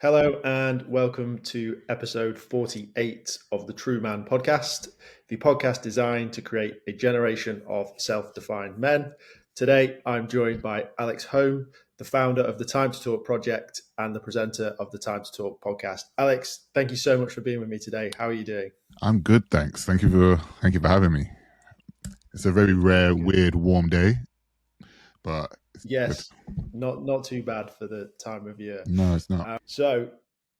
Hello and welcome to episode 48 of the TRUUMAN Podcast, the podcast designed to create a generation of self-defined men. Today, I'm joined by Alex Holmes, the founder of the Time to Talk project and the presenter of the Time to Talk podcast. Alex, thank you so much for being with me today. How are you doing? I'm good, thanks. Thank you for having me. It's a very rare, weird, warm day, but yes, not too bad for the time of year. No, it's not. So,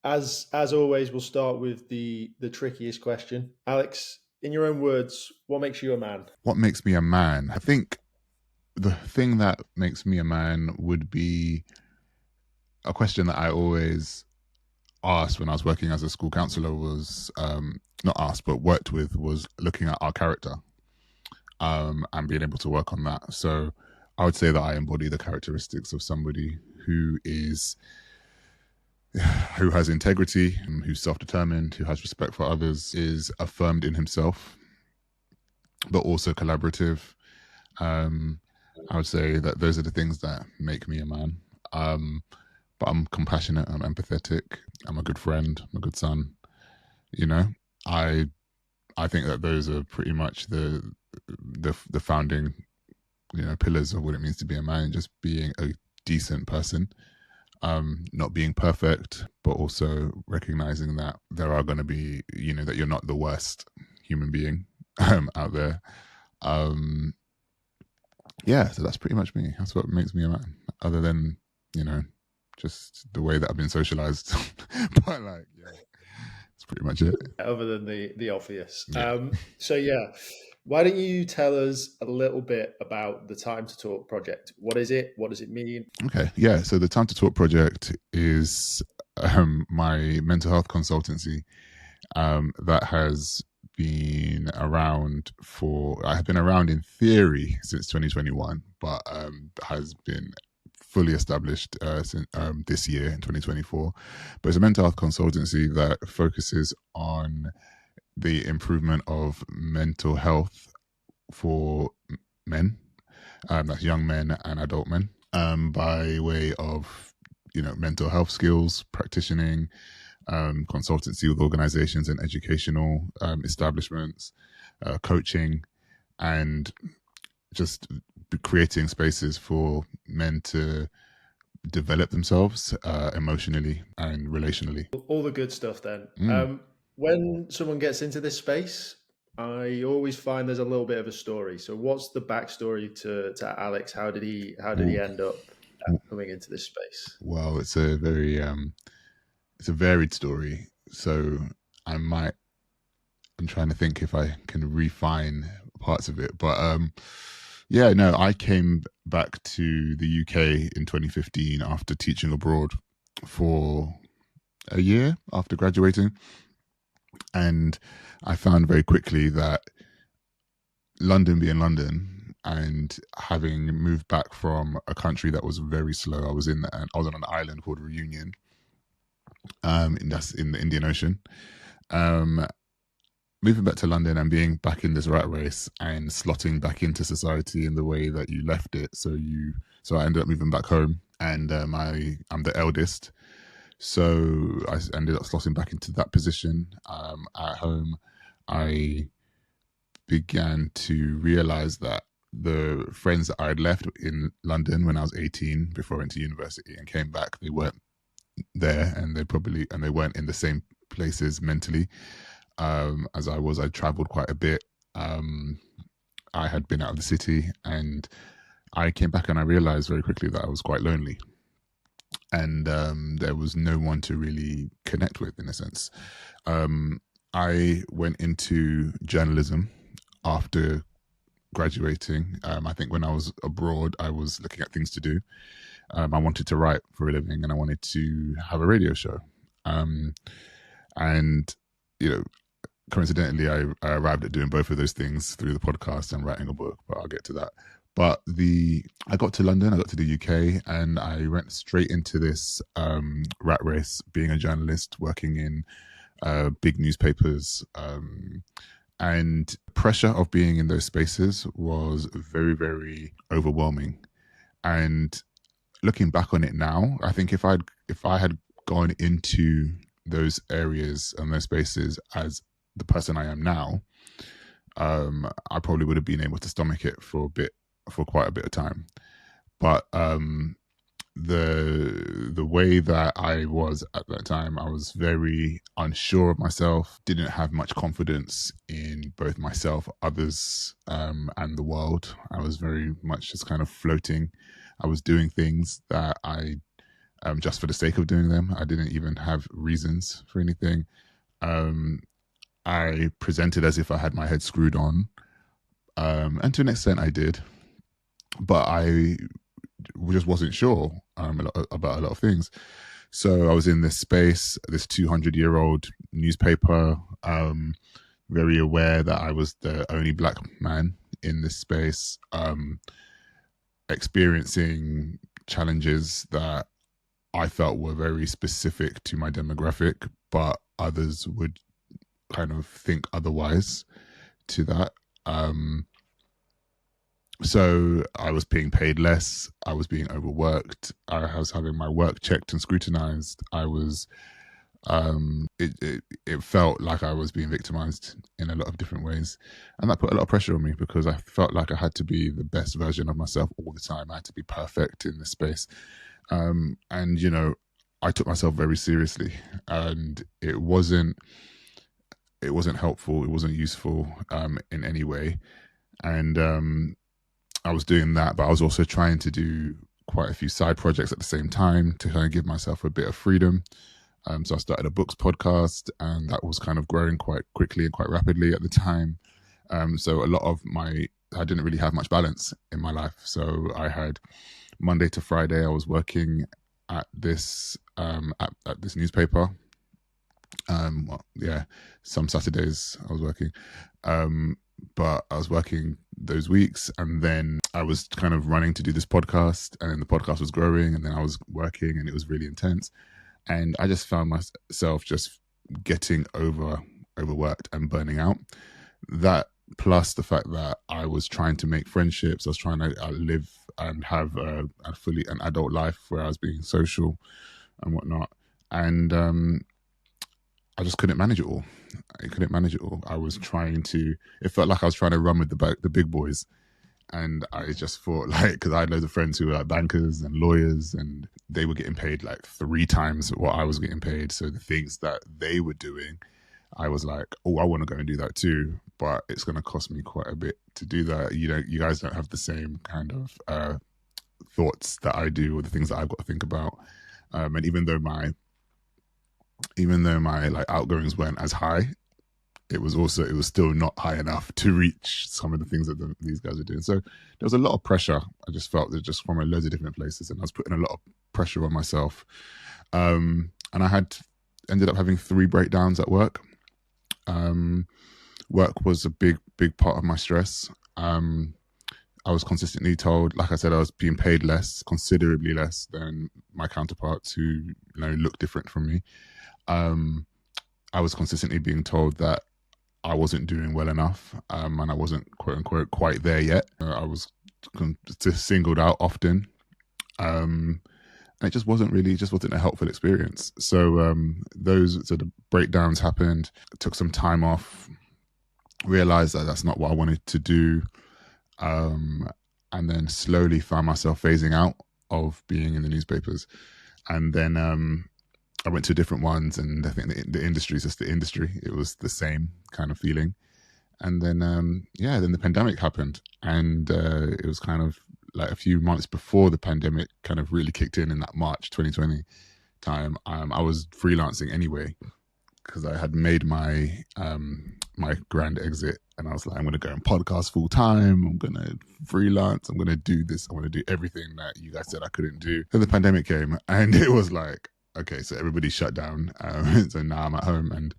as always, we'll start with the trickiest question. Alex, in your own words, what makes you a man? What makes me a man? I think the thing that makes me a man would be a question that I always asked when I was working as a school counsellor was, not asked, but worked with, was looking at our character and being able to work on that. So I would say that I embody the characteristics of somebody who has integrity, who's self-determined, who has respect for others, is affirmed in himself, but also collaborative. I would say that those are the things that make me a man. But I'm compassionate, I'm empathetic, I'm a good friend, I'm a good son. You know, I think that those are pretty much the founding, pillars of what it means to be a man, just being a decent person. Not being perfect, but also recognizing that there are going to be, that you're not the worst human being out there. So that's pretty much me. That's what makes me a man, other than, just the way that I've been socialized. But that's pretty much it. Other than the obvious. Yeah. Why don't you tell us a little bit about the Time to Talk project? What is it? What does it mean? Okay, yeah. So the Time to Talk project is my mental health consultancy that has been around I have been around in theory since 2021, but has been fully established since this year in 2024. But it's a mental health consultancy that focuses on the improvement of mental health for men, that's young men and adult men, by way of, mental health skills, practicing, consultancy with organizations and educational establishments, coaching, and just creating spaces for men to develop themselves emotionally and relationally. All the good stuff then. When someone gets into this space, I always find there's a little bit of a story. So what's the backstory to Alex? How did he end up coming into this space? Well, it's a very it's a varied story. So I'm trying to think if I can refine parts of it. But I came back to the UK in 2015 after teaching abroad for a year after graduating. And I found very quickly that London being London, and having moved back from a country that was very slow, I was on an island called Reunion, that's in the Indian Ocean. Moving back to London and being back in this rat race and slotting back into society in the way that you left it. So I ended up moving back home, and I'm the eldest. So I ended up slotting back into that position. At home, I began to realize that the friends that I had left in London when I was 18, before I went to university and came back, they weren't there, and they weren't in the same places mentally as I was. I traveled quite a bit. I had been out of the city, and I came back and I realized very quickly that I was quite lonely. And there was no one to really connect with, in a sense. I went into journalism after graduating. I think when I was abroad, I was looking at things to do. I wanted to write for a living, and I wanted to have a radio show. Coincidentally, I arrived at doing both of those things through the podcast and writing a book, but I'll get to that. But I got to London, I got to the UK, and I went straight into this rat race, being a journalist, working in big newspapers. And pressure of being in those spaces was very, very overwhelming. And looking back on it now, I think if I had gone into those areas and those spaces as the person I am now, I probably would have been able to stomach it for quite a bit of time. But the way that I was at that time, I was very unsure of myself, didn't have much confidence in both myself, others, and the world. I was very much just kind of floating. I was doing things that I just for the sake of doing them. I didn't even have reasons for anything. I presented as if I had my head screwed on, and to an extent I did, but I just wasn't sure about a lot of things. So I was in this space, this 200-year-old newspaper, very aware that I was the only Black man in this space, experiencing challenges that I felt were very specific to my demographic, but others would kind of think otherwise to that. So I was being paid less. I was being overworked. I was having my work checked and scrutinized. I was, it felt like I was being victimized in a lot of different ways. And that put a lot of pressure on me because I felt like I had to be the best version of myself all the time. I had to be perfect in this space. And, I took myself very seriously, and it wasn't helpful. It wasn't useful, in any way. And, I was doing that, but I was also trying to do quite a few side projects at the same time to kind of give myself a bit of freedom. So I started a books podcast, and that was kind of growing quite quickly and quite rapidly at the time. So a lot of I didn't really have much balance in my life. So I had Monday to Friday, I was working at this at this newspaper. Some Saturdays I was working. But I was working those weeks, and then I was kind of running to do this podcast, and then the podcast was growing, and then I was working, and it was really intense. And I just found myself just getting overworked and burning out. That plus the fact that I was trying to make friendships, I was trying to live and have an adult life where I was being social and whatnot. And I just couldn't manage it all. I was it felt like I was trying to run with the big boys. And I just thought, because I had loads of friends who were like bankers and lawyers, and they were getting paid like 3 times what I was getting paid. So the things that they were doing, I was like, oh, I want to go and do that too. But it's going to cost me quite a bit to do that. You guys don't have the same kind of thoughts that I do, or the things that I've got to think about. And even though my like outgoings weren't as high, it was still not high enough to reach some of the things that these guys were doing. So there was a lot of pressure. I just felt that just from loads of different places, and I was putting a lot of pressure on myself. And I ended up having 3 breakdowns at work. Work was a big part of my stress. I was consistently told, like I said, I was being paid less, considerably less than my counterparts who looked different from me. I was consistently being told that I wasn't doing well enough, and I wasn't, quote unquote, quite there yet. I was singled out often, and it just wasn't a helpful experience. So the breakdowns happened. I took some time off, realized that that's not what I wanted to do, and then slowly found myself phasing out of being in the newspapers. And then I went to different ones, and I think the industry is just the industry. It was the same kind of feeling. And then, then the pandemic happened, and it was kind of like a few months before the pandemic kind of really kicked in that March 2020 time. I was freelancing anyway, because I had made my my grand exit, and I was like, I'm going to go and podcast full time. I'm going to freelance. I'm going to do this. I want to do everything that you guys said I couldn't do. Then the pandemic came, and it was like, okay, so everybody shut down. So now I'm at home, and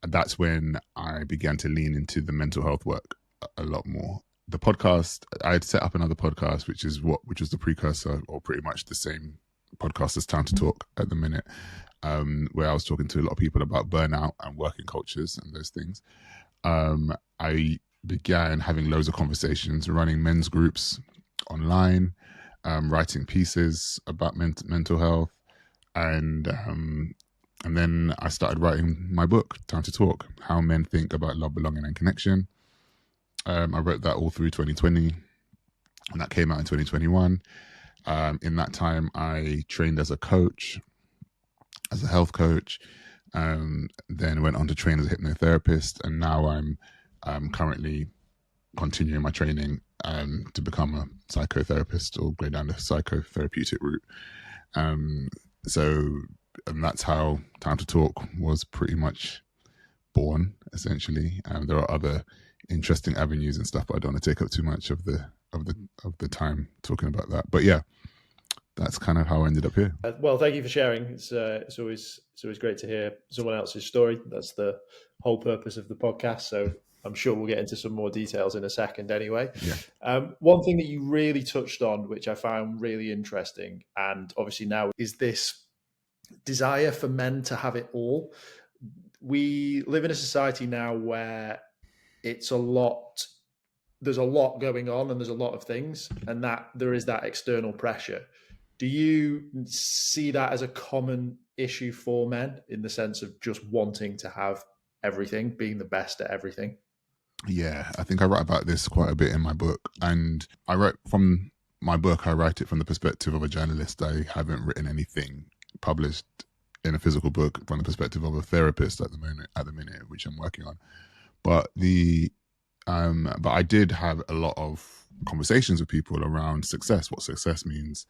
that's when I began to lean into the mental health work a lot more. The podcast, I had set up another podcast, which was the precursor, or pretty much the same podcast as Time to Talk at the minute, where I was talking to a lot of people about burnout and working cultures and those things. I began having loads of conversations, running men's groups online, writing pieces about mental health, And then I started writing my book, Time to Talk: How Men Think About Love, Belonging, and Connection. I wrote that all through 2020, and that came out in 2021. In that time, I trained as a coach, as a health coach, then went on to train as a hypnotherapist, and now I'm currently continuing my training to become a psychotherapist or go down the psychotherapeutic route. And that's how Time to Talk was pretty much born, essentially. There are other interesting avenues and stuff, but I don't want to take up too much of the time talking about that. But yeah, that's kind of how I ended up here. Well, thank you for sharing. It's always great to hear someone else's story. That's the whole purpose of the podcast. So I'm sure we'll get into some more details in a second anyway. Yeah. One thing that you really touched on, which I found really interesting, and obviously now, is this desire for men to have it all. We live in a society now where there's a lot going on and there's a lot of things, and that there is that external pressure. Do you see that as a common issue for men, in the sense of just wanting to have everything, being the best at everything? Yeah, I think I write about this quite a bit in my book. And I write it from the perspective of a journalist. I haven't written anything published in a physical book from the perspective of a therapist at the minute, which I'm working on. But but I did have a lot of conversations with people around success, what success means,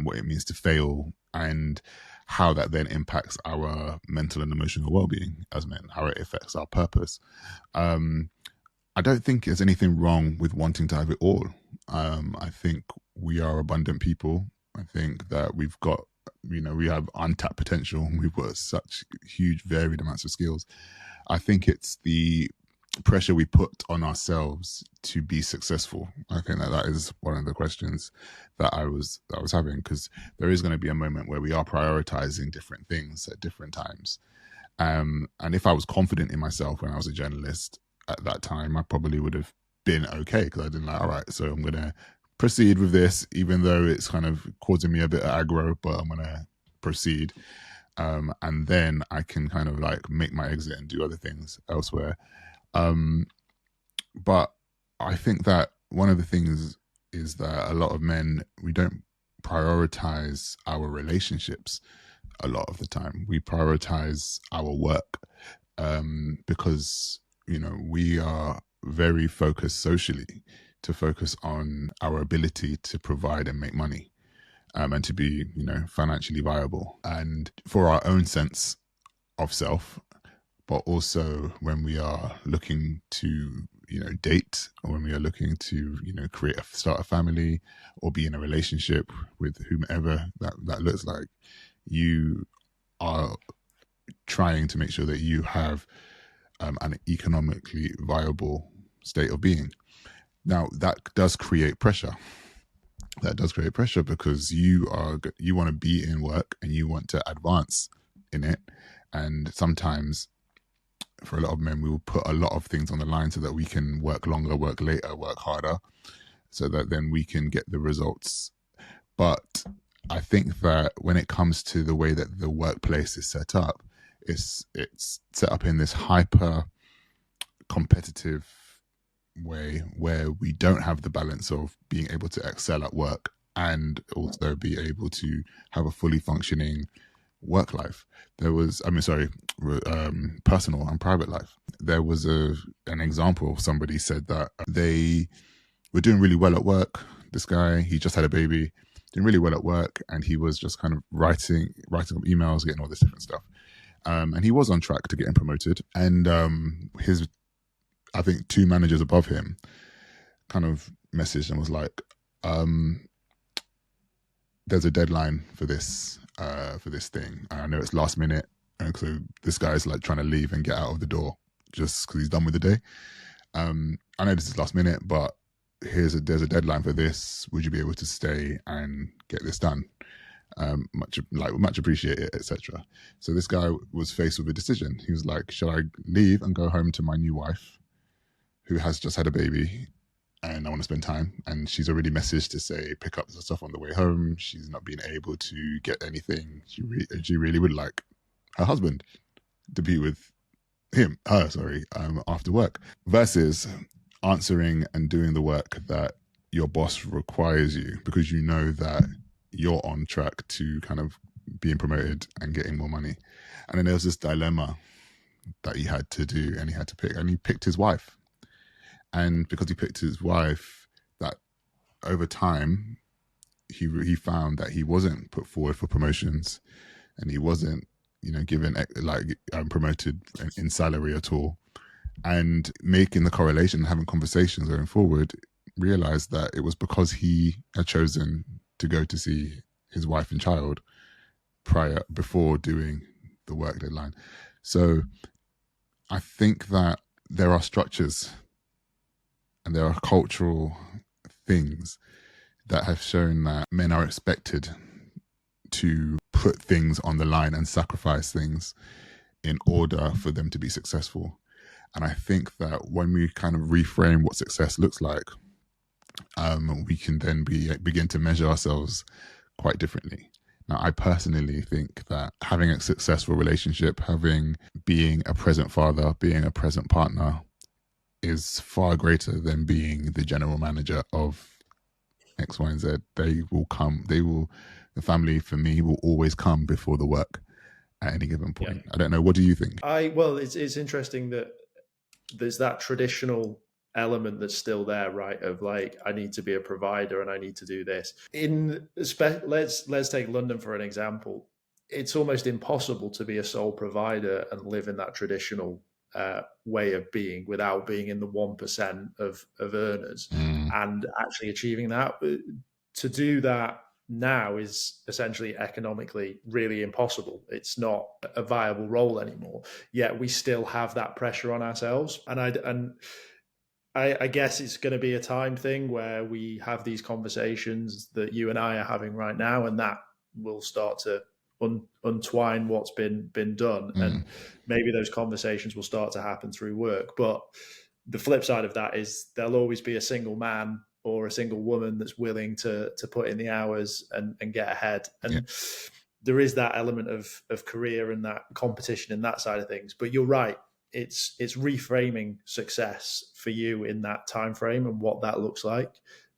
what it means to fail, and how that then impacts our mental and emotional well-being as men, how it affects our purpose. I don't think there's anything wrong with wanting to have it all. I think we are abundant people. I think that we have untapped potential. We've got such huge, varied amounts of skills. I think it's the pressure we put on ourselves to be successful. I think that is one of the questions that I was having, because there is going to be a moment where we are prioritizing different things at different times. And if I was confident in myself when I was a journalist at that time, I probably would have been okay, because I didn't all right, so I'm going to proceed with this, even though it's kind of causing me a bit of aggro, but I'm going to proceed. And then I can kind of like make my exit and do other things elsewhere. But I think that one of the things is that a lot of men, we don't prioritize our relationships a lot of the time. We prioritize our work, because, we are very focused socially to focus on our ability to provide and make money, and to be, financially viable, and for our own sense of self. But also when we are looking to, date, or when we are looking to, start a family or be in a relationship with whomever that looks like, you are trying to make sure that you have an economically viable state of being. Now, that does create pressure. Because you want to be in work and you want to advance in it. And sometimes, for a lot of men, we will put a lot of things on the line so that we can work longer, work later, work harder, so that then we can get the results. But I think that when it comes to the way that the workplace is set up, it's set up in this hyper competitive way where we don't have the balance of being able to excel at work and also be able to have a fully functioning work life. Personal and private life. There was an example of somebody said that they were doing really well at work. This guy, he just had a baby, doing really well at work, and he was just kind of writing up emails, getting all this different stuff. And he was on track to getting promoted. And his, I think, 2 managers above him kind of messaged and was like, there's a deadline for this thing. I know it's last minute, and so this guy's like trying to leave and get out of the door just because he's done with the day. I know this is last minute, but there's a deadline for this. Would you be able to stay and get this done? Much appreciated, etc. So this guy was faced with a decision. He was like, should I leave and go home to my new wife, who has just had a baby, and I want to spend time. And she's already messaged to say, pick up the stuff on the way home. She's not been able to get anything. She really would like her husband to be with after work, versus answering and doing the work that your boss requires you, because you know that you're on track to kind of being promoted and getting more money. And then there was this dilemma that he had to do, and he had to pick, and he picked his wife. And because he picked his wife, that over time, he found that he wasn't put forward for promotions, and he wasn't, given promoted in salary at all. And making the correlation, having conversations going forward, realized that it was because he had chosen to go to see his wife and child before doing the work deadline. So I think that there are structures and there are cultural things that have shown that men are expected to put things on the line and sacrifice things in order for them to be successful. And I think that when we kind of reframe what success looks like, we can then begin to measure ourselves quite differently. Now, I personally think that having a successful relationship, being a present father, being a present partner, is far greater than being the general manager of X, Y, and Z. The family for me will always come before the work at any given point. Yeah. I don't know. What do you think? It's interesting that there's that traditional element that's still there, right? Of like, I need to be a provider and I need to do this. Let's take London for an example. It's almost impossible to be a sole provider and live in that traditional way of being without being in the 1% of earners and actually achieving that. To do that now is essentially economically really impossible. It's not a viable role anymore. Yet we still have that pressure on ourselves. And I guess it's going to be a time thing where we have these conversations that you and I are having right now, and that will start to untwine what's been done. And maybe those conversations will start to happen through work. But the flip side of that is there'll always be a single man or a single woman that's willing to put in the hours and get ahead. And there is that element of career and that competition and that side of things. But you're right. It's reframing success for you in that time frame and what that looks like.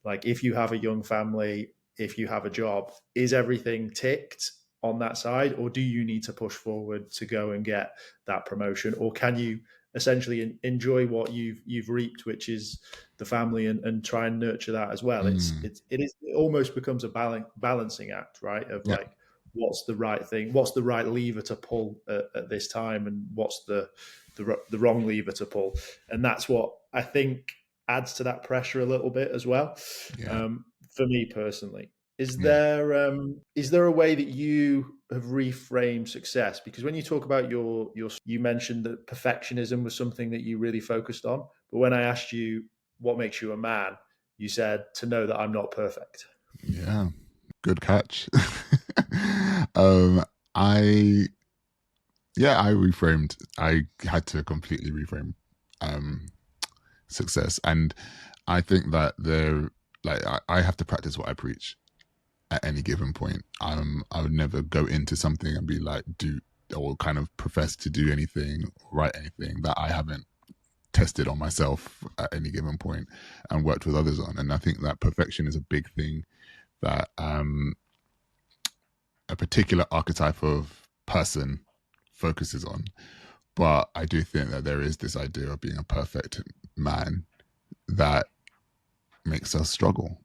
Like, if you have a young family, if you have a job, is everything ticked on that side, or do you need to push forward to go and get that promotion, or can you essentially enjoy what you've reaped, which is the family, and try and nurture that as well? It almost becomes a balancing act, right? Of like, what's the right thing, what's the right lever to pull at this time, and what's the wrong lever to pull. And that's what I think adds to that pressure a little bit as well. For me personally, is there a way that you have reframed success? Because when you talk about you mentioned that perfectionism was something that you really focused on, but when I asked you what makes you a man, you said to know that I'm not perfect. Yeah, good catch. I had to completely reframe success. And I think that I have to practice what I preach at any given point. I would never go into something and be like, do, or kind of profess to do anything, write anything that I haven't tested on myself at any given point and worked with others on. And I think that perfection is a big thing that a particular archetype of person focuses on. But I do think that there is this idea of being a perfect man that makes us struggle.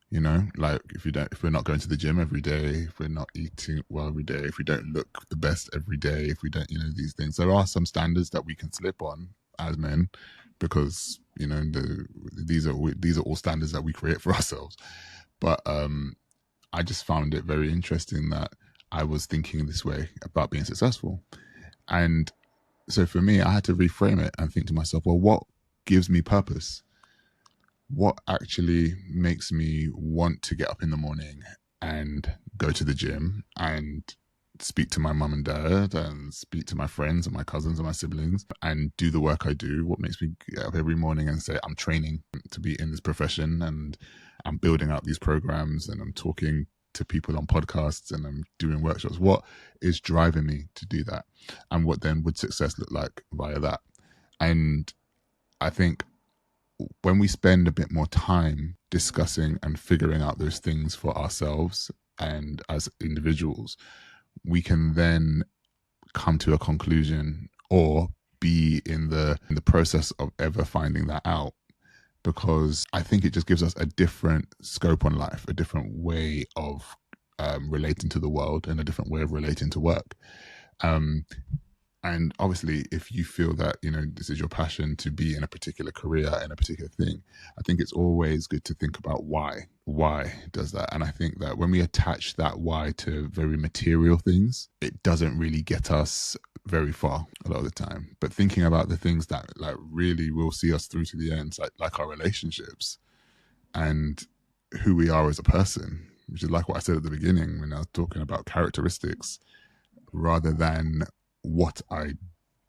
You know, like if we're not going to the gym every day, if we're not eating well every day, if we don't look the best every day, if we don't, these things, there are some standards that we can slip on as men, because these are all standards that we create for ourselves. But I just found it very interesting that I was thinking this way about being successful. And so for me, I had to reframe it and think to myself, well, what gives me purpose? What actually makes me want to get up in the morning and go to the gym and speak to my mum and dad and speak to my friends and my cousins and my siblings and do the work I do. What makes me get up every morning and say, I'm training to be in this profession, and I'm building out these programs, and I'm talking to people on podcasts, and I'm doing workshops. What is driving me to do that? And what then would success look like via that? And I think when we spend a bit more time discussing and figuring out those things for ourselves and as individuals, we can then come to a conclusion or be in the process of ever finding that out, because I think it just gives us a different scope on life, a different way of relating to the world, and a different way of relating to work. And obviously, if you feel that, this is your passion to be in a particular career, in a particular thing, I think it's always good to think about why. Why does that? And I think that when we attach that why to very material things, it doesn't really get us very far a lot of the time. But thinking about the things that really will see us through to the end, like our relationships and who we are as a person, which is like what I said at the beginning when I was talking about characteristics, rather than what I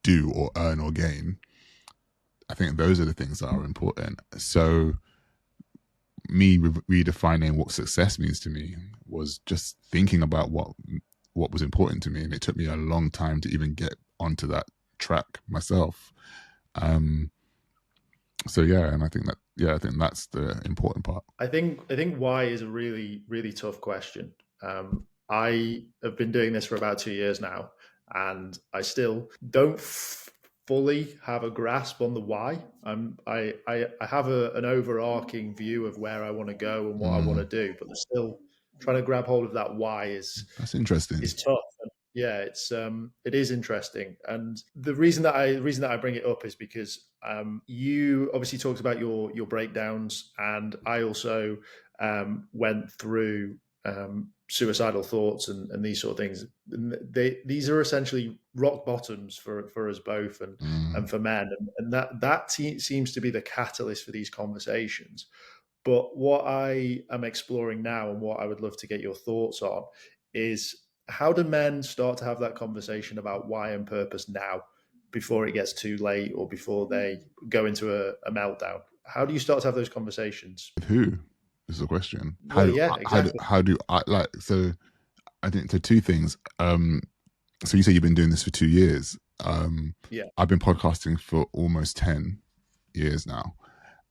do or earn or gain. I think those are the things that are important. So me redefining what success means to me was just thinking about what was important to me, and it took me a long time to even get onto that track myself. So yeah, and I think that's the important part. I think why is a really, really tough question. I have been doing this for about 2 years now, and I still don't fully have a grasp on the why. I have an overarching view of where I want to go and what I want to do, but still trying to grab hold of that why that's interesting. Is tough. Yeah, it is interesting, and the reason that I bring it up is because you obviously talked about your breakdowns, and I also went through suicidal thoughts and these sort of things. These are essentially rock bottoms for us both and for men, and that seems to be the catalyst for these conversations. But what I am exploring now, and what I would love to get your thoughts on, is how do men start to have that conversation about why and purpose now, before it gets too late or before they go into a meltdown? How do you start to have those conversations? With who is the question? Exactly. How do I so I think the two things. So you say you've been doing this for 2 years. Yeah. I've been podcasting for almost 10 years now.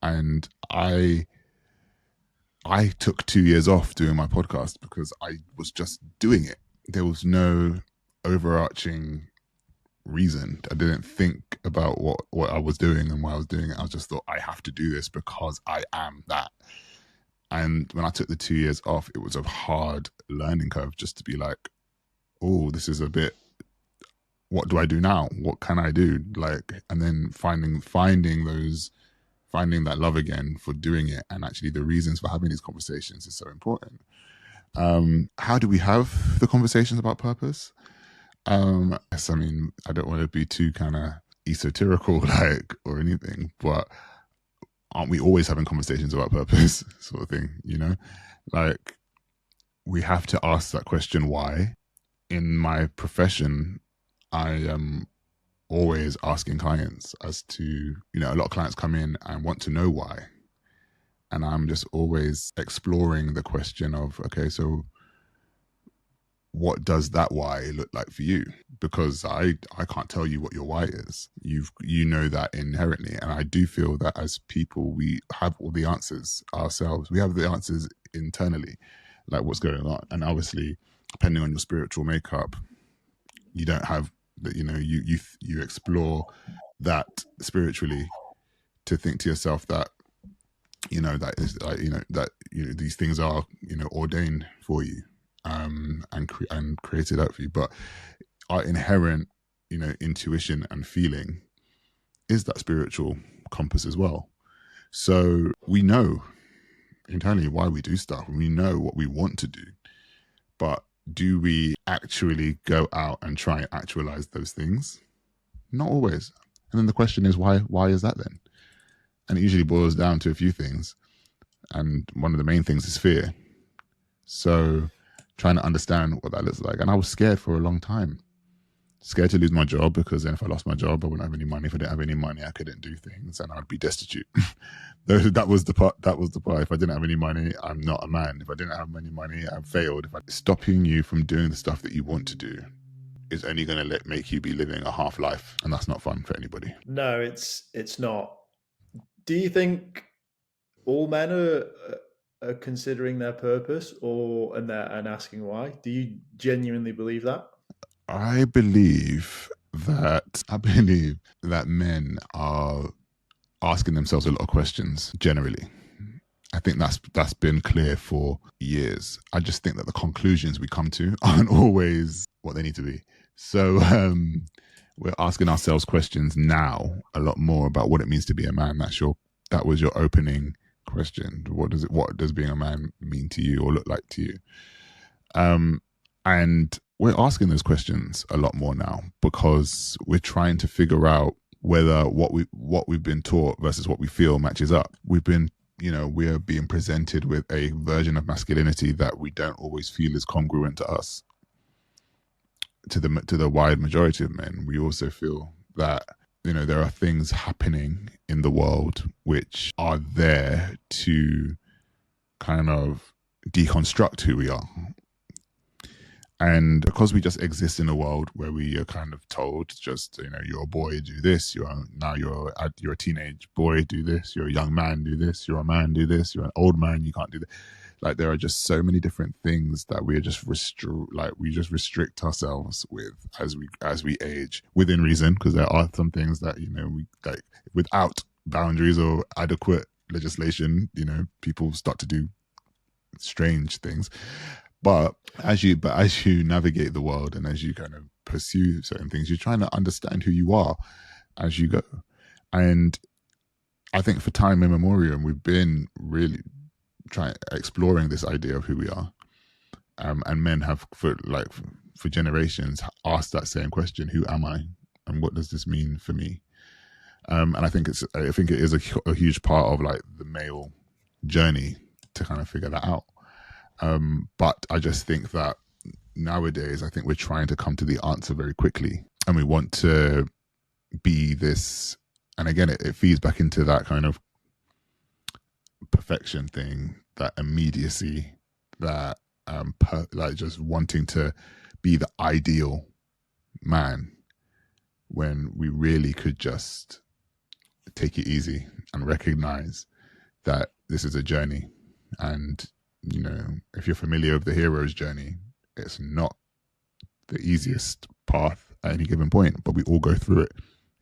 And I took 2 years off doing my podcast because I was just doing it. There was no overarching reason. I didn't think about what I was doing and why I was doing it. I just thought, I have to do this because I am that. And when I took the 2 years off, it was a hard learning curve just to be like, oh, this is a bit, what do I do now? What can I do? And then finding that love again for doing it, and actually the reasons for having these conversations is so important. How do we have the conversations about purpose? Yes, I mean, I don't want to be too kind of esoterical or anything, but aren't we always having conversations about purpose sort of thing, we have to ask that question, why? In my profession, I am always asking clients as to, a lot of clients come in and want to know why. And I'm just always exploring the question of, okay, so what does that why look like for you? Because I can't tell you what your why is. You know that inherently. And I do feel that as people, we have all the answers ourselves. We have the answers internally, like what's going on. And obviously, depending on your spiritual makeup, you don't have that, you explore that spiritually to think to yourself that, that is these things are, ordained for you, and created out for you. But our inherent, intuition and feeling is that spiritual compass as well. So we know internally why we do stuff, and we know what we want to do, but do we actually go out and try and actualize those things? Not always. And then the question is, why is that then? And it usually boils down to a few things. And one of the main things is fear. So trying to understand what that looks like. And I was scared for a long time. Scared to lose my job, because then if I lost my job, I wouldn't have any money. If I didn't have any money, I couldn't do things and I'd be destitute. That was the part. If I didn't have any money, I'm not a man. If I didn't have any money, I've failed. Stopping you from doing the stuff that you want to do is only going to make you be living a half life, and that's not fun for anybody. No, it's not. Do you think all men are considering their purpose and asking why? Do you genuinely believe that? I believe that men are asking themselves a lot of questions generally. I think that's been clear for years. I just think that the conclusions we come to aren't always what they need to be. So we're asking ourselves questions now a lot more about what it means to be a man. That was your opening question. What does being a man mean to you or look like to you? And we're asking those questions a lot more now, because we're trying to figure out whether what we've been taught versus what we feel matches up. We're being presented with a version of masculinity that we don't always feel is congruent to us. To the wide majority of men, we also feel that there are things happening in the world which are there to kind of deconstruct who we are. And because we just exist in a world where we are kind of told, just, you're a boy, do this. You're a teenage boy, do this. You're a young man, do this. You're a man, do this. You're an old man, you can't do that. Like, there are just so many different things that we just restrict ourselves with as we age, within reason, because there are some things that without boundaries or adequate legislation, people start to do strange things. But as you navigate the world and as you kind of pursue certain things, you're trying to understand who you are as you go. And I think for time immemorial, we've been really exploring this idea of who we are. And men have for generations asked that same question: who am I, and what does this mean for me? And I think it is a huge part of the male journey to kind of figure that out. But I just think that nowadays, I think we're trying to come to the answer very quickly, and we want to be this. And again, it feeds back into that kind of perfection thing, that immediacy, that just wanting to be the ideal man, when we really could just take it easy and recognize that this is a journey. And if you're familiar with the hero's journey, it's not the easiest path at any given point, but we all go through it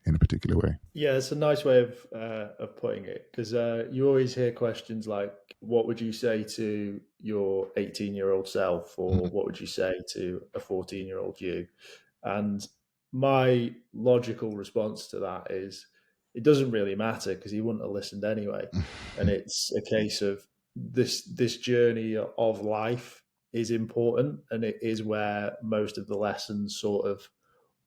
in a particular way. Yeah, it's a nice way of putting it, because you always hear questions like, what would you say to your 18-year-old self, or what would you say to a 14-year-old you? And my logical response to that is, it doesn't really matter, because he wouldn't have listened anyway. And it's a case of this journey of life is important, and it is where most of the lessons sort of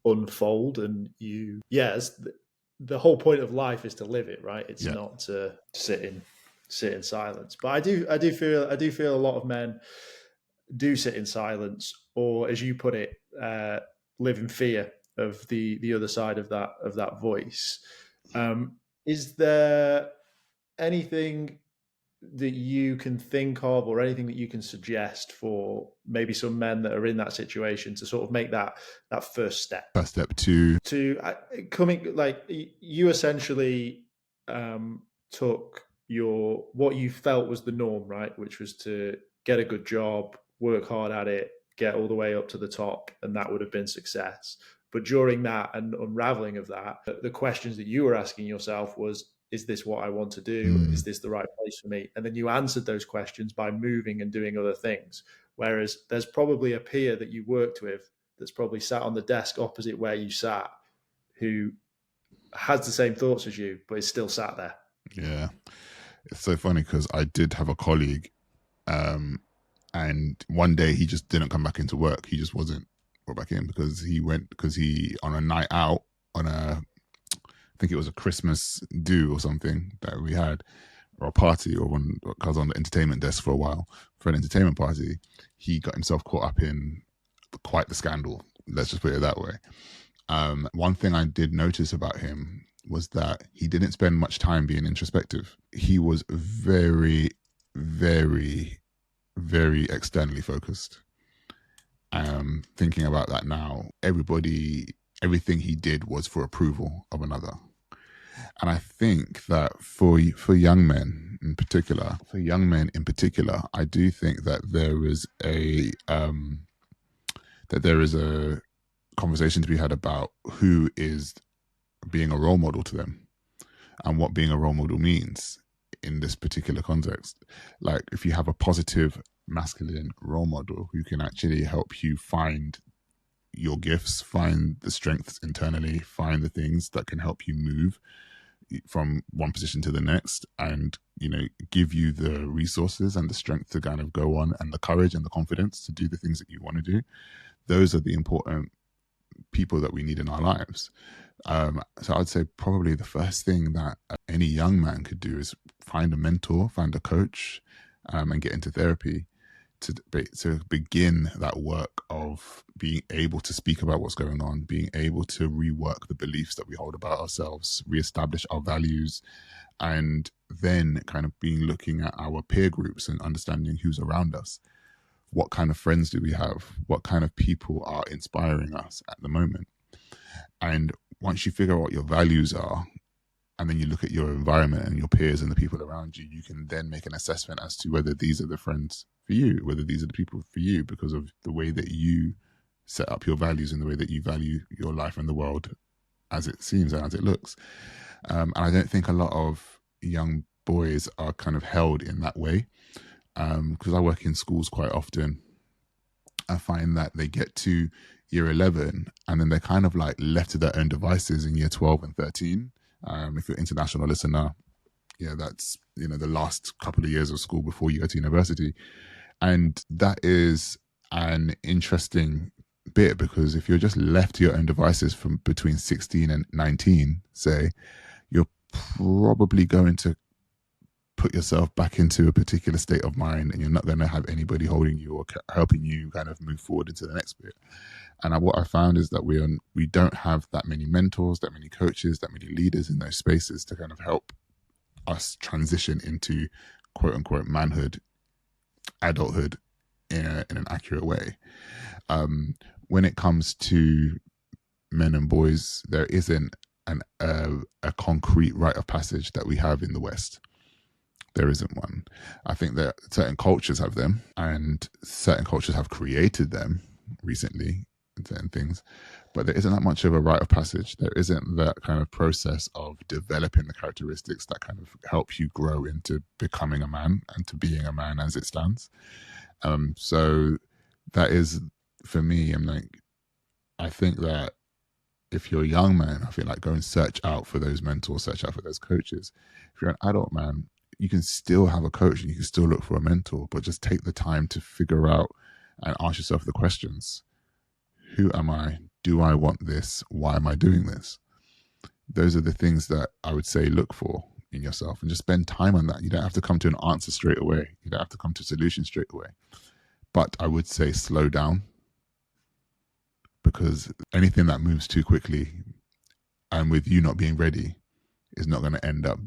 unfold. And the whole point of life is to live it, right? It's not to sit in silence. But I do feel a lot of men do sit in silence, or as you put it, live in fear of the other side of that voice. Is there anything that you can think of, or anything that you can suggest for maybe some men that are in that situation to sort of make that first step? First step to coming, you essentially took what you felt was the norm, right? Which was to get a good job, work hard at it, get all the way up to the top, and that would have been success. But during that and unraveling of that, the questions that you were asking yourself was, is this what I want to do? Is this the right place for me? And then you answered those questions by moving and doing other things. Whereas there's probably a peer that you worked with that's probably sat on the desk opposite where you sat, who has the same thoughts as you, but is still sat there. Yeah. It's so funny, because I did have a colleague, and one day he just didn't come back into work. He just wasn't brought back in, because he on a night out, on I think it was a Christmas do or something that we had, or a party, or because I was on the entertainment desk for a while for an entertainment party, he got himself caught up in quite the scandal. Let's just put it that way. One thing I did notice about him was that he didn't spend much time being introspective. He was very, very, very externally focused. Thinking about that now, everything he did was for approval of another. And I think that for young men in particular, I do think that there is a conversation to be had about who is being a role model to them and what being a role model means in this particular context. Like, if you have a positive masculine role model who can actually help you find your gifts, find the strengths internally, find the things that can help you move from one position to the next, and give you the resources and the strength to kind of go on, and the courage and the confidence to do the things that you want to do, those are the important people that we need in our lives. So I'd say probably the first thing that any young man could do is find a mentor, find a coach, and get into therapy to begin that work of being able to speak about what's going on, being able to rework the beliefs that we hold about ourselves, reestablish our values, and then kind of looking at our peer groups and understanding who's around us. What kind of friends do we have? What kind of people are inspiring us at the moment? And once you figure out what your values are, and then you look at your environment and your peers and the people around you, you can then make an assessment as to whether these are the friends for you, whether these are the people for you, because of the way that you set up your values and the way that you value your life and the world as it seems and as it looks. And I don't think a lot of young boys are kind of held in that way. Because I work in schools quite often, I find that they get to year 11 and then they're kind of like left to their own devices in year 12 and 13. If you're an international listener, that's, the last couple of years of school before you go to university. And that is an interesting bit, because if you're just left to your own devices from between 16 and 19, say, you're probably going to put yourself back into a particular state of mind, and you're not going to have anybody holding you or helping you kind of move forward into the next bit. And what I found is that we don't have that many mentors, that many coaches, that many leaders in those spaces to kind of help us transition into quote unquote manhood, adulthood in an accurate way. When it comes to men and boys, there isn't a concrete rite of passage that we have in the West. There isn't one. I think that certain cultures have them, and certain cultures have created them recently, certain things, but there isn't that much of a rite of passage. There isn't that kind of process of developing the characteristics that kind of help you grow into becoming a man and to being a man as it stands. So that is, for me, I think that if you're a young man, I feel like go and search out for those mentors, search out for those coaches. If you're an adult man, you can still have a coach and you can still look for a mentor, but just take the time to figure out and ask yourself the questions. Who am I? Do I want this? Why am I doing this? Those are the things that I would say look for in yourself, and just spend time on that. You don't have to come to an answer straight away. You don't have to come to a solution straight away. But I would say slow down, because anything that moves too quickly and with you not being ready is not going to end up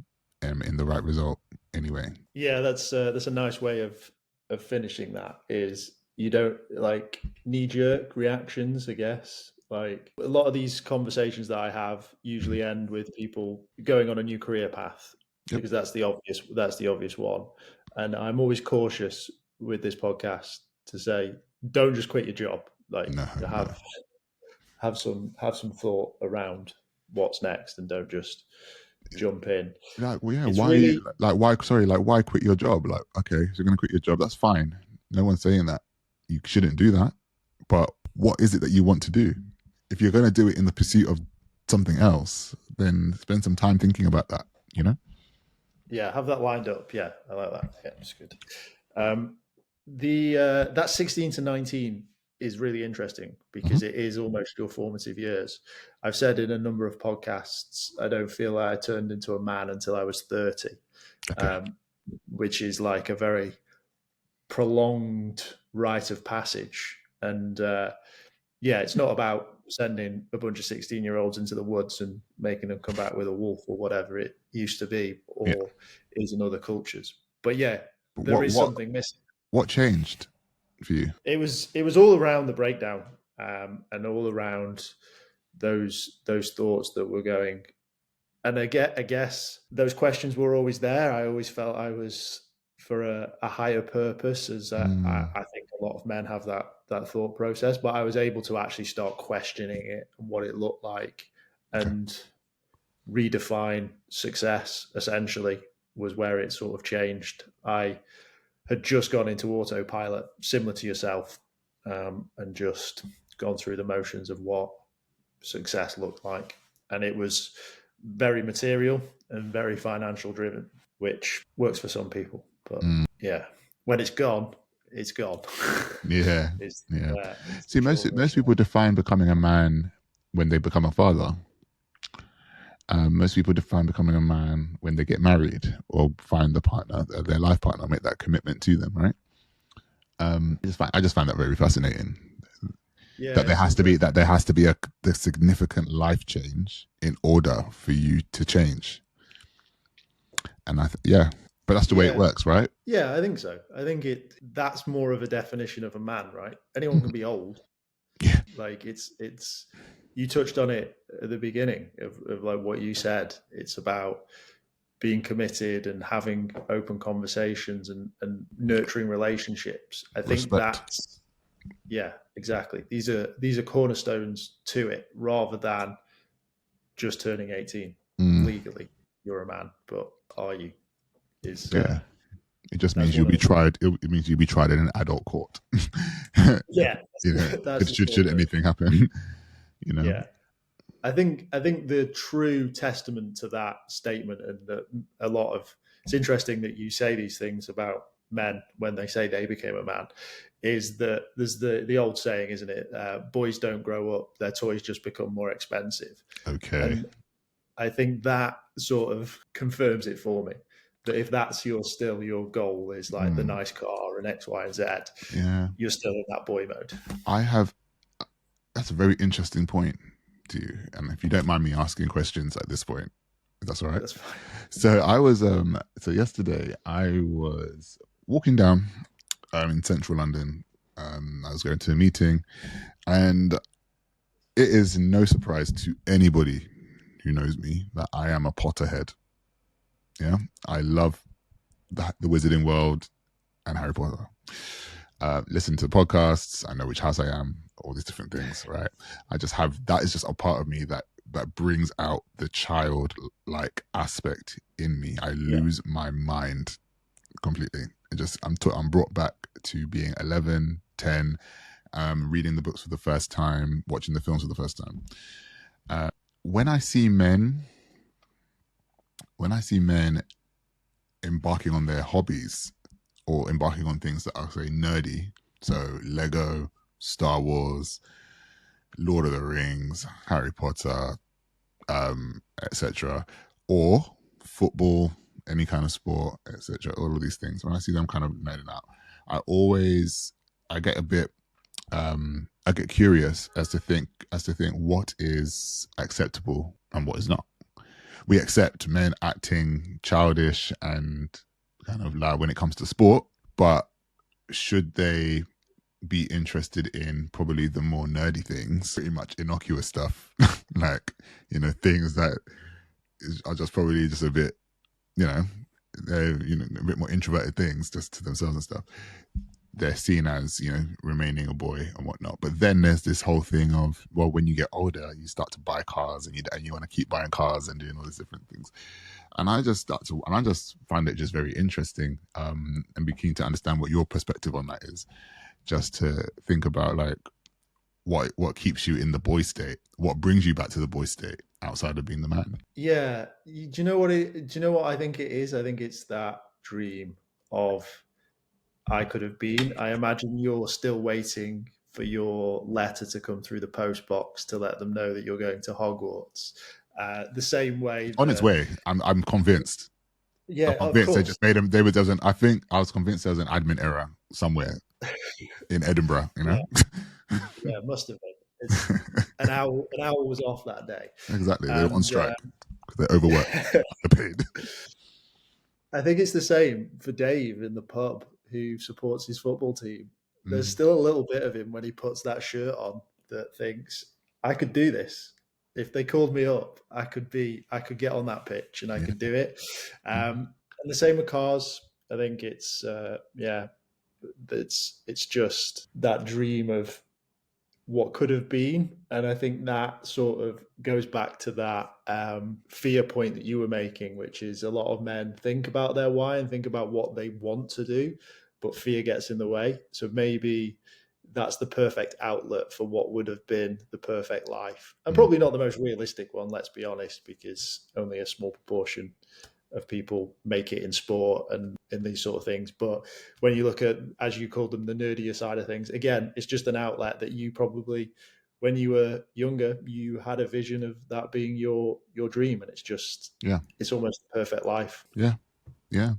in the right result anyway. Yeah, that's a nice way of finishing that. Is you don't like knee-jerk reactions, I guess. Like, a lot of these conversations that I have usually end with people going on a new career path, because that's the obvious one. And I'm always cautious with this podcast to say, don't just quit your job. Like, have some thought around what's next, and don't just jump in. Like, well, yeah, why quit your job? Like, okay, so you're going to quit your job. That's fine. No one's saying that you shouldn't do that. But what is it that you want to do? If you're going to do it in the pursuit of something else, then spend some time thinking about that, Yeah, have that lined up. Yeah, I like that. Yeah, it's good. That 16 to 19 is really interesting, because it is almost your formative years. I've said in a number of podcasts, I don't feel like I turned into a man until I was 30, which is like a very prolonged rite of passage. And it's not about sending a bunch of 16-year-olds into the woods and making them come back with a wolf or whatever it used to be or is in other cultures. But there is something missing. What changed for you? It was all around the breakdown, and all around those thoughts that were going. And I guess those questions were always there. I always felt I was for a higher purpose, as I think a lot of men have that thought process. But I was able to actually start questioning it and what it looked like, and redefine success. Essentially, was where it sort of changed. I had just gone into autopilot, similar to yourself, and just gone through the motions of what success looked like, and it was very material and very financial driven, which works for some people. But when it's gone, it's gone. Yeah. See, most people define becoming a man when they become a father. Most people define becoming a man when they get married or find the partner, their life partner, make that commitment to them, right? I just find that very fascinating. That there has to be the significant life change in order for you to change. And but that's the way it works, right? Yeah, I think so. I think that's more of a definition of a man, right? Anyone can be old. Yeah. Like it's you touched on it at the beginning of like what you said. It's about being committed and having open conversations and nurturing relationships. I think that's exactly. These are cornerstones to it, rather than just turning 18 legally. You're a man, but are you? It just means you'll be tried. It means you'll be tried in an adult court. Should anything happen, Yeah, I think the true testament to that statement, and that it's interesting that you say these things about men when they say they became a man, is that there's the old saying, isn't it? Boys don't grow up; their toys just become more expensive. Okay. And I think that sort of confirms it for me. That if that's your goal is like the nice car and X, Y, and Z, you're still in that boy mode. That's a very interesting point to you. And if you don't mind me asking questions at this point, if that's all right. That's fine. So I was, yesterday I was walking down in central London. I was going to a meeting, and it is no surprise to anybody who knows me that I am a Potterhead. Yeah, I love the Wizarding World and Harry Potter. Listen to podcasts. I know which house I am. All these different things, right? That is just a part of me that brings out the childlike aspect in me. I lose my mind completely. I'm brought back to being 11, 10, reading the books for the first time, watching the films for the first time. When I see men embarking on their hobbies or embarking on things that are, say, nerdy, so Lego, Star Wars, Lord of the Rings, Harry Potter, etc., or football, any kind of sport, etc., all of these things, when I see them kind of nerding out, I get a bit I get curious as to think what is acceptable and what is not. We accept men acting childish and kind of loud when it comes to sport, but should they be interested in probably the more nerdy things, pretty much innocuous stuff, like, things that are just probably just a bit, they're, a bit more introverted things just to themselves and stuff. They're seen as, remaining a boy and whatnot. But then there's this whole thing of, well, when you get older, you start to buy cars and you want to keep buying cars and doing all these different things. And I just find it just very interesting, and be keen to understand what your perspective on that is, just to think about like what keeps you in the boy state, what brings you back to the boy state outside of being the man. Yeah. Do you know what I think it is? I think it's that dream of, I could have been. I imagine you're still waiting for your letter to come through the post box to let them know that you're going to Hogwarts. The same way on its way. I'm convinced. Yeah, I'm convinced they just made them. I think I was convinced there was an admin error somewhere. in Edinburgh, you know. Yeah, yeah, it must have been. It's an hour. An hour was off that day, Exactly, they were on and strike because they're overworked, underpaid. I think it's the same for Dave in the pub who supports his football team. There's Mm, still a little bit of him when he puts that shirt on that thinks, I could do this. If they called me up, I could get on that pitch and I yeah. could do it. Mm, And the same with cars. I think it's just that dream of what could have been. And I think that sort of goes back to that fear point that you were making, which is a lot of men think about their why and think about what they want to do, but fear gets in the way. So maybe that's the perfect outlet for what would have been the perfect life. And mm, probably not the most realistic one, let's be honest, because only a small proportion of people make it in sport and in these sort of things. But when you look at, as you called them, the nerdier side of things, again, it's just an outlet that you probably, when you were younger, you had a vision of that being your dream, and yeah, it's almost the perfect life. yeah, yeah.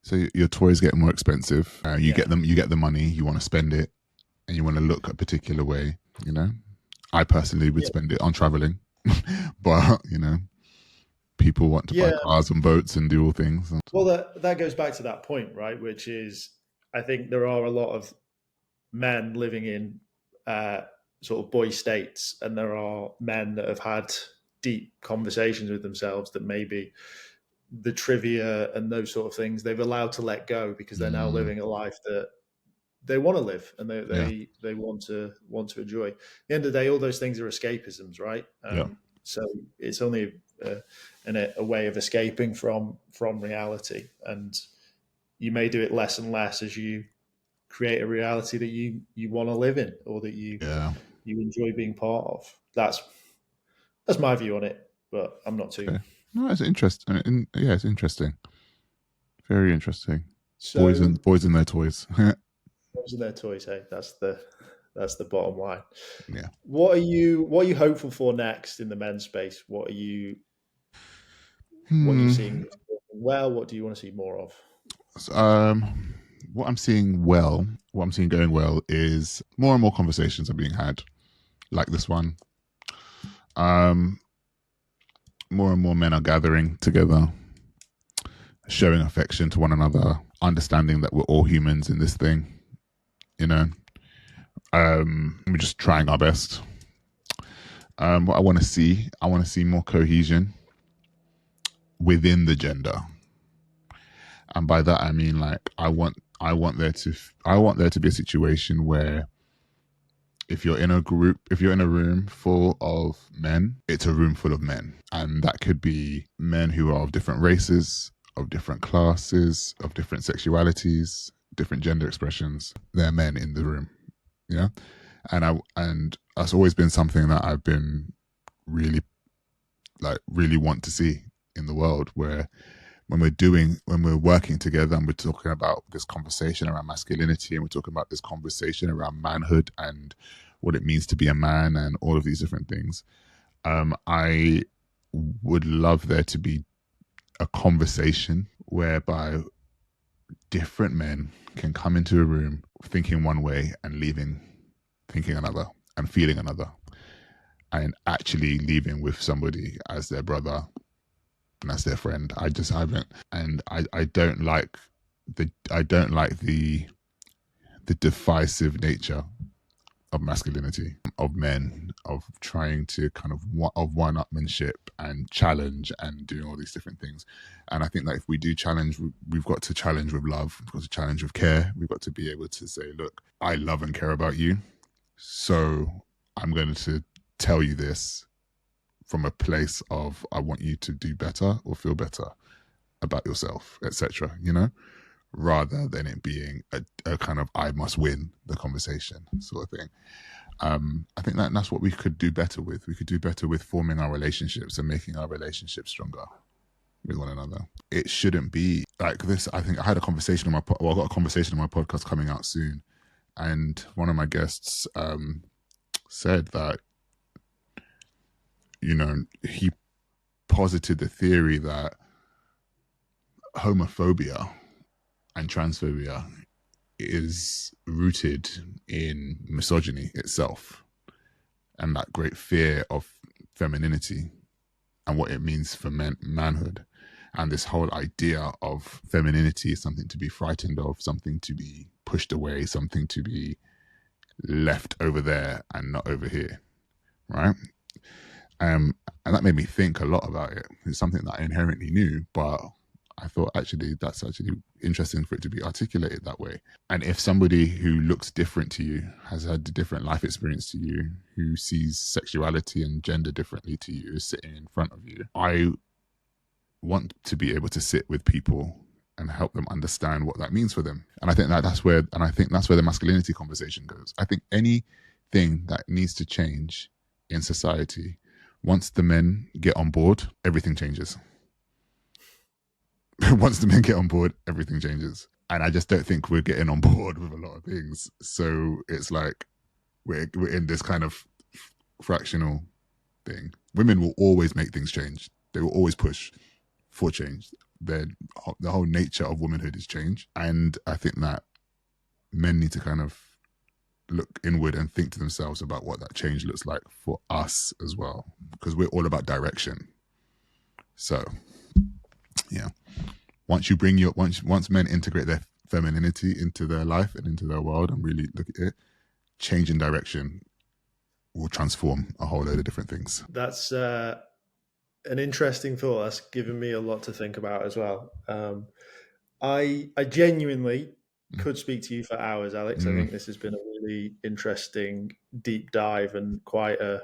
So your toys get more expensive. You Yeah, get them. You get the money. You want to spend it, and you want to look a particular way. You know, I personally would yeah, spend it on traveling, but you know, people want to buy yeah. cars and boats and do all things. Well, that goes back to that point, right? Which is, I think there are a lot of men living in uh, sort of boy states, and there are men that have had deep conversations with themselves that maybe the trivia and those sort of things they've allowed to let go because they're now Mm, living a life that they want to live and yeah, they want to enjoy. At the end of the day, all those things are escapisms, right? yeah, So it's only a way of escaping from reality, and you may do it less and less as you create a reality that you want to live in or that yeah. you enjoy being part of. That's my view on it, but I'm not too. Okay. No, it's interesting. Yeah, it's interesting. Very interesting. So Boys and their toys. those are their toys. Hey, that's the bottom line. Yeah. What are you hopeful for next in the men's space? What are you Hmm. seeing well? What do you want to see more of? So, what I'm seeing going well is more and more conversations are being had, like this one. Um, more and more men are gathering together, showing affection to one another, understanding that we're all humans in this thing. You know, we're just trying our best. What I want to see more cohesion within the gender, and by that I mean like I want there to be a situation where if you're in a group, if you're in a room full of men, it's a room full of men. And that could be men who are of different races, of different classes, of different sexualities, different gender expressions. They're men in the room. Yeah. And that's always been something that I've been really really want to see in the world, where when we're working together and we're talking about this conversation around masculinity and we're talking about this conversation around manhood and what it means to be a man and all of these different things, I would love there to be a conversation whereby different men can come into a room thinking one way and leaving thinking another and feeling another, and actually leaving with somebody as their brother and that's their friend. I just haven't, and I don't like the divisive nature of masculinity, of men, of trying to kind of of one-upmanship and challenge and doing all these different things. And I think that if we do challenge, we've got to challenge with love. We've got to challenge with care. We've got to be able to say, look, I love and care about you, so I'm going to tell you this from a place of I want you to do better or feel better about yourself, etc. You know, rather than it being a kind of I must win the conversation sort of thing. I think that's what we could do better with. We could do better with forming our relationships and making our relationships stronger with one another. It shouldn't be like this. I think I had a conversation on I got a conversation on my podcast coming out soon, and one of my guests said that, you know, he posited the theory that homophobia and transphobia is rooted in misogyny itself and that great fear of femininity and what it means for manhood. And this whole idea of femininity is something to be frightened of, something to be pushed away, something to be left over there and not over here, right? And that made me think a lot about it. It's something that I inherently knew, but I thought actually that's actually interesting for it to be articulated that way. And if somebody who looks different to you, has had a different life experience to you, who sees sexuality and gender differently to you, is sitting in front of you, I want to be able to sit with people and help them understand what that means for them. And I think that's where the masculinity conversation goes. I think anything that needs to change in society, once the men get on board, everything changes. Once the men get on board, everything changes. And I just don't think we're getting on board with a lot of things. So it's like we're in this kind of fractional thing. Women will always make things change. They will always push for change. The whole nature of womanhood is change. And I think that men need to kind of look inward and think to themselves about what that change looks like for us as well, because we're all about direction. So yeah, once men integrate their femininity into their life and into their world and really look at it, change in direction will transform a whole load of different things. That's an interesting thought. That's given me a lot to think about as well. I genuinely could speak to you for hours, Alex. I think this has been a really interesting deep dive and quite a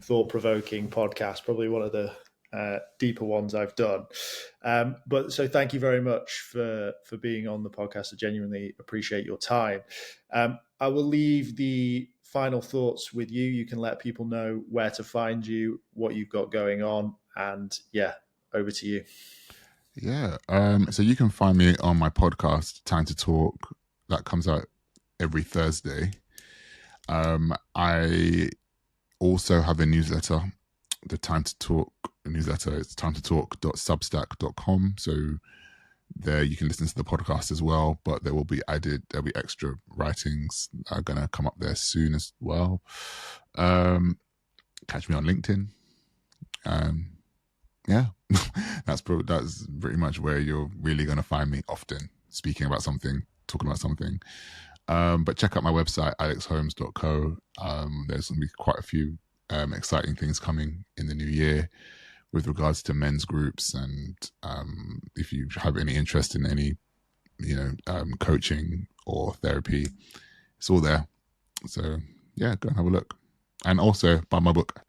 thought-provoking podcast, probably one of the deeper ones I've done. But so thank you very much for being on the podcast. I genuinely appreciate your time. I will leave the final thoughts with you. You can let people know where to find you, what you've got going on, and yeah, over to you. Yeah. So you can find me on my podcast, Time to Talk. That comes out every Thursday. I also have a newsletter, the Time to Talk newsletter. It's timetotalk.substack.com. So there you can listen to the podcast as well, but there'll be extra writings that are going to come up there soon as well. Catch me on LinkedIn. Yeah, that's pretty much where you're really going to find me often, speaking about something, talking about something. But check out my website, alexholmes.co. There's going to be quite a few exciting things coming in the new year with regards to men's groups. And if you have any interest in any, coaching or therapy, it's all there. So yeah, go and have a look. And also buy my book.